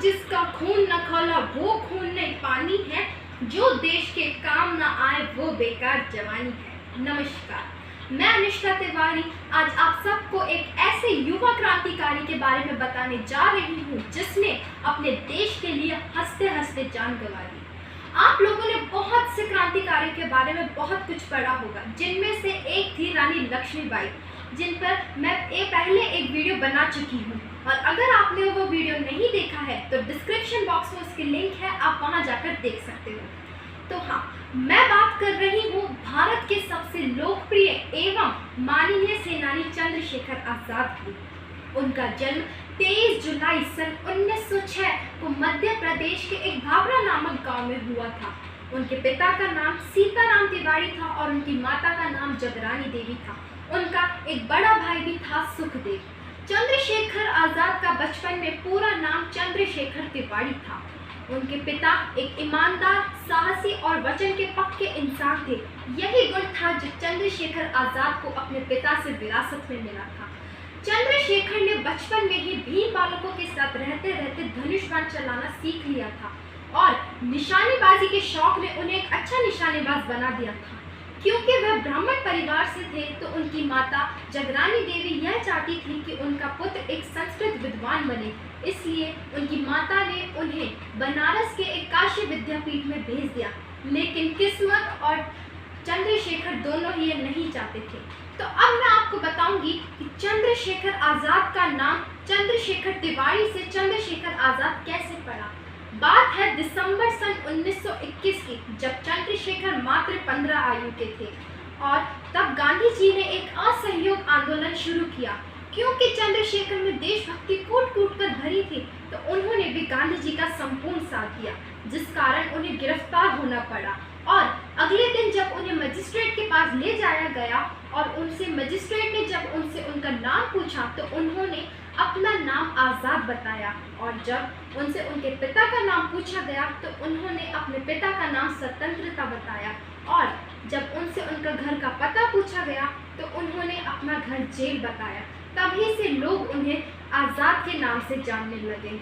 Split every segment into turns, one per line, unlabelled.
जिसका खून न खौला वो खून नहीं पानी है, जो देश के काम न आए वो बेकार जवानी है। नमस्कार, मैं अनुष्का तिवारी आज आप सबको एक ऐसे युवा क्रांतिकारी के बारे में बताने जा रही हूँ जिसने अपने देश के लिए हंसते हंसते जान गंवा दी। आप लोगों ने बहुत से क्रांतिकारी के बारे में बहुत कुछ पढ़ा होगा, जिनमें से एक थी रानी लक्ष्मीबाई, जिन पर मैं पहले एक वीडियो बना चुकी हूँ। और अगर आपने वो वीडियो नहीं देखा है तो डिस्क्रिप्शन बॉक्स में उसकी लिंक है, आप वहाँ जाकर देख सकते हो। तो हाँ, मैं बात कर रही हूँ भारत के सबसे लोकप्रिय एवं माननीय सेनानी चंद्रशेखर आजाद की। उनका जन्म 23 जुलाई सन 1906 को मध्य प्रदेश के एक भाभरा नामक गांव में हुआ था। उनके पिता का नाम सीताराम तिवारी था और उनकी माता का नाम जगरानी देवी था। उनका एक बड़ा भाई भी था, सुखदेव। चंद्रशेखर आजाद का बचपन में पूरा नाम चंद्रशेखर तिवारी था। उनके पिता एक ईमानदार, साहसी और वचन के पक्के इंसान थे। यही गुण था जो चंद्रशेखर आजाद को अपने पिता से विरासत में मिला था। चंद्रशेखर ने बचपन में ही भील बालकों के साथ रहते रहते धनुष बाण चलाना सीख लिया था और निशानेबाजी के शौक ने उन्हें एक अच्छा निशानेबाज बना दिया था। क्योंकि वह ब्राह्मण परिवार से थे तो उनकी माता जगरानी देवी यह चाहती थी कि उनका पुत्र एक संस्कृत विद्वान बने, इसलिए उनकी माता ने उन्हें बनारस के एक काशी विद्यापीठ में भेज दिया। लेकिन किस्मत और चंद्रशेखर दोनों ही ये नहीं चाहते थे। तो अब मैं आपको बताऊंगी कि चंद्रशेखर आजाद का नाम चंद्रशेखर तिवारी से चंद्रशेखर आजाद कैसे पड़ा। बात है दिसंबर सन 1921 की, जब चंद्रशेखर मात्र 15 आयु के थे और तब गांधी जी ने एक असहयोग आंदोलन शुरू किया। क्योंकि चंद्रशेखर में देशभक्ति कूट कूट कर भरी थी तो उन्होंने भी गांधी जी का संपूर्ण साथ दिया, जिस कारण उन्हें गिरफ्तार होना पड़ा। और अगले दिन जब उन्हें मजिस्ट्रेट के पास ले जाया गया और मजिस्ट्रेट ने जब उनसे उनका नाम पूछा तो उन्होंने अपना नाम आज़ाद बताया। और जब उनसे उनके पिता का नाम पूछा गया तो उन्होंने अपने पिता का नाम स्वतंत्रता बताया। और जब उनसे उनका घर का पता पूछा गया तो उन्होंने अपना घर जेल बताया। तभी से लोग उन्हें आज़ाद के नाम से जानने लगे।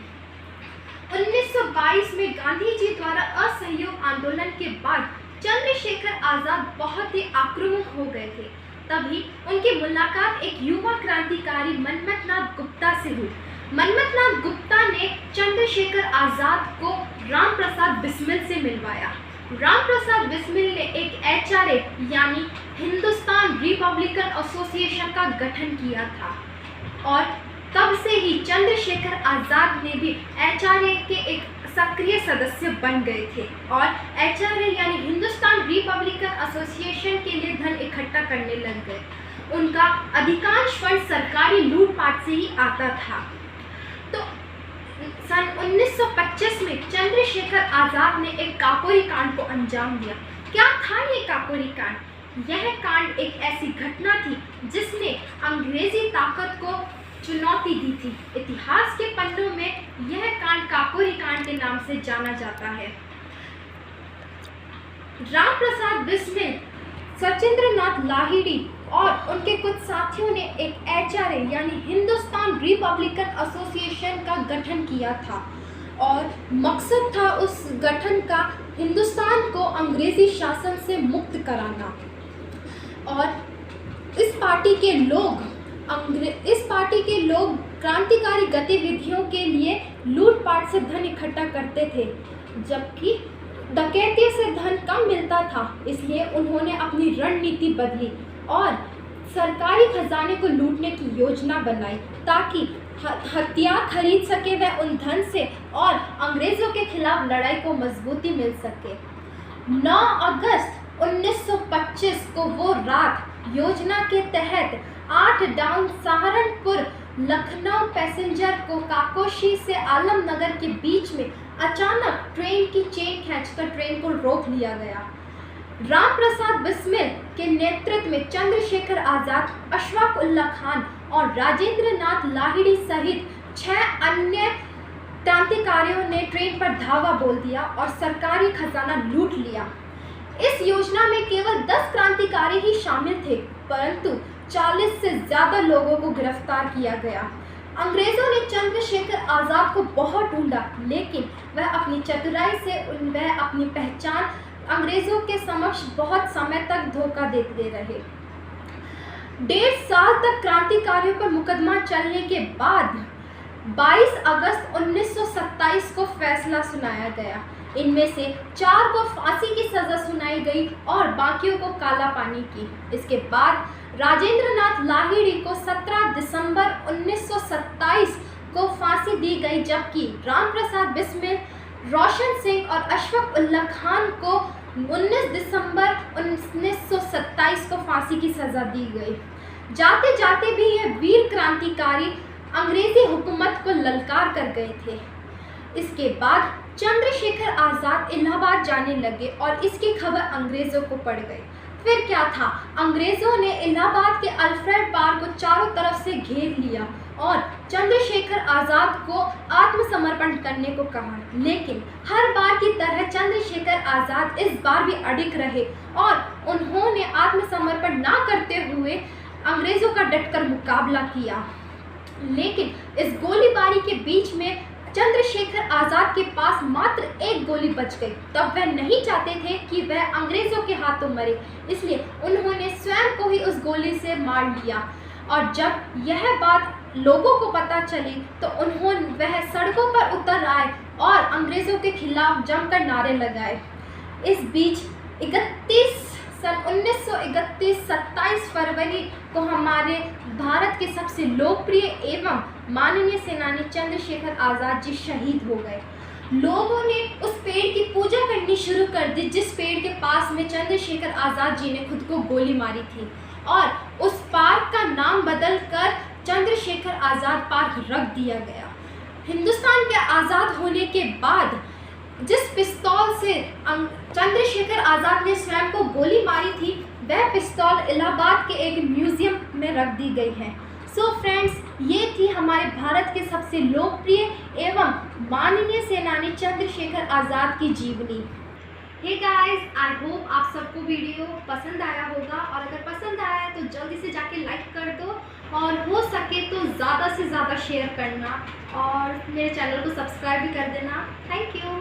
1922 में गांधी जी द्वारा असहयोग आंदोलन के बाद चंद्रशेखर आजाद बहुत ही आक्रामक हो गए थे। तभी उनकी मुलाकात एक युवा क्रांतिकारी मनमथनाथ गुप्ता से हुई। मनमथनाथ गुप्ता ने चंद्रशेखर आजाद को राम प्रसाद बिस्मिल से मिलवाया। राम प्रसाद बिस्मिल ने एक HRA यानी हिंदुस्तान रिपब्लिकन एसोसिएशन का गठन किया था और तब से ही चंद्रशेखर आजाद ने भी HRA के एक सक्रिय सदस्य बन गए थे और HRA यानी हिंदुस्तान रिपब्लिकन एसोसिएशन के लिए धन इकट्ठा करने लग गए। उनका अधिकांश फंड सरकारी लूटपाट से ही आता था। तो सन 1925 में चंद्रशेखर आजाद ने एक काकोरी कांड को अंजाम दिया। क्या था ये काकोरी कांड? यह कांड एक ऐसी घटना थी जिसने अंग्रेजी ताकत को चुनौती दी थी। इतिहास के पन्नों में यह कांड काकोरी कांड के नाम से जाना जाता है। राम प्रसाद बिस्मिल, सचिंद्रनाथ लाहिड़ी और उनके कुछ साथियों ने एक HRA यानी हिंदुस्तान रिपब्लिकन एसोसिएशन का गठन किया था और मकसद था उस गठन का हिंदुस्तान को अंग्रेजी शासन से मुक्त कराना। और इस पार्टी के लोग क्रांतिकारी गतिविधियों के लिए लूटपाट से धन इकट्ठा करते थे, जबकि डकैती से धन कम मिलता था। इसलिए उन्होंने अपनी रणनीति बदली और सरकारी खजाने को लूटने की योजना बनाई ताकि हथियार खरीद सके वह उन धन से और अंग्रेजों के खिलाफ लड़ाई को मजबूती मिल सके। 9 अगस्त 1925 को वो रात योजना के तहत 8 डाउन सहारनपुर लखनऊ पैसेंजर को काकोशी से आलमनगर के बीच में अचानक ट्रेन की चेन खींचकर ट्रेन को रोक लिया गया। राम प्रसाद बिस्मिल के नेतृत्व में चंद्रशेखर आजाद, अशफाक उल्लाह खान और राजेंद्र नाथ लाहिड़ी सहित 6 अन्य क्रांतिकारियों ने ट्रेन पर धावा बोल दिया और सरकारी खजाना लूट लिया। इस योजना में केवल 10 क्रांतिकारी ही शामिल थे, परंतु 40 से ज्यादा लोगों को गिरफ्तार किया गया। अंग्रेजों ने चंद्रशेखर आज़ाद को बहुत ढूंढा, लेकिन वह अपनी चतुराई से वह अपनी पहचान अंग्रेजों के समक्ष बहुत समय तक धोखा देते रहे। 1.5 साल तक क्रांतिकारियों पर मुकदमा चलने के बाद 22 अगस्त 1927 को फैसला सुनाया गया। इनमें से 4 को फांसी की सजा सुनाई गई और बाकियों को काला पानी की। इसके बाद राजेंद्र नाथ लाहिड़ी को 17 दिसंबर 1927 को फांसी दी गई, जबकि रामप्रसाद बिस्मिल, रोशन सिंह और अशफाक उल्लाह खान को 19 दिसंबर 1927 को फांसी की सजा दी गई। जाते जाते भी यह वीर क्रांतिकारी अंग्रेजी हुकूमत को ललकार कर गए थे। इसके बाद चंद्रशेखर आज़ाद इलाहाबाद जाने लगे और इसकी खबर अंग्रेज़ों को पड़ गई। फिर क्या था, अंग्रेज़ों ने इलाहाबाद के अल्फ्रेड पार्क को चारों तरफ से घेर लिया और चंद्रशेखर आज़ाद को आत्मसमर्पण करने को कहा। लेकिन हर बार की तरह चंद्रशेखर आज़ाद इस बार भी अडिग रहे और उन्होंने आत्मसमर्पण ना करते हुए अंग्रेज़ों का डटकर मुकाबला किया। लेकिन इस गोलीबारी के बीच में चंद्रशेखर आज़ाद के पास मात्र 1 गोली बच गई। तब वह नहीं चाहते थे कि वह अंग्रेज़ों के हाथों मरे, इसलिए उन्होंने स्वयं को ही उस गोली से मार लिया। और जब यह बात लोगों को पता चली तो वह सड़कों पर उतर आए और अंग्रेज़ों के खिलाफ जमकर नारे लगाए। इस बीच 27 फरवरी को हमारे भारत के सबसे लोकप्रिय एवं माननीय सेनानी चंद्रशेखर आज़ाद जी शहीद हो गए। लोगों ने उस पेड़ की पूजा करनी शुरू कर दी जिस पेड़ के पास में चंद्रशेखर आज़ाद जी ने खुद को गोली मारी थी, और उस पार्क का नाम बदलकर चंद्रशेखर आज़ाद पार्क रख दिया गया। हिंदुस्तान के आज़ाद होने के बाद जिस पिस्तौल से चंद्रशेखर आज़ाद ने स्वयं को गोली मारी थी, वह पिस्तौल इलाहाबाद के एक म्यूजियम में रख दी गई है। सो फ्रेंड्स, ये थी हमारे भारत के सबसे लोकप्रिय एवं माननीय सेनानी चंद्रशेखर आज़ाद की जीवनी। हे गाइस, आई होप आप सबको वीडियो पसंद आया होगा, और अगर पसंद आया है तो जल्दी से जाके लाइक कर दो, और हो सके तो ज़्यादा से ज़्यादा शेयर करना, और मेरे चैनल को सब्सक्राइब भी कर देना। Thank you.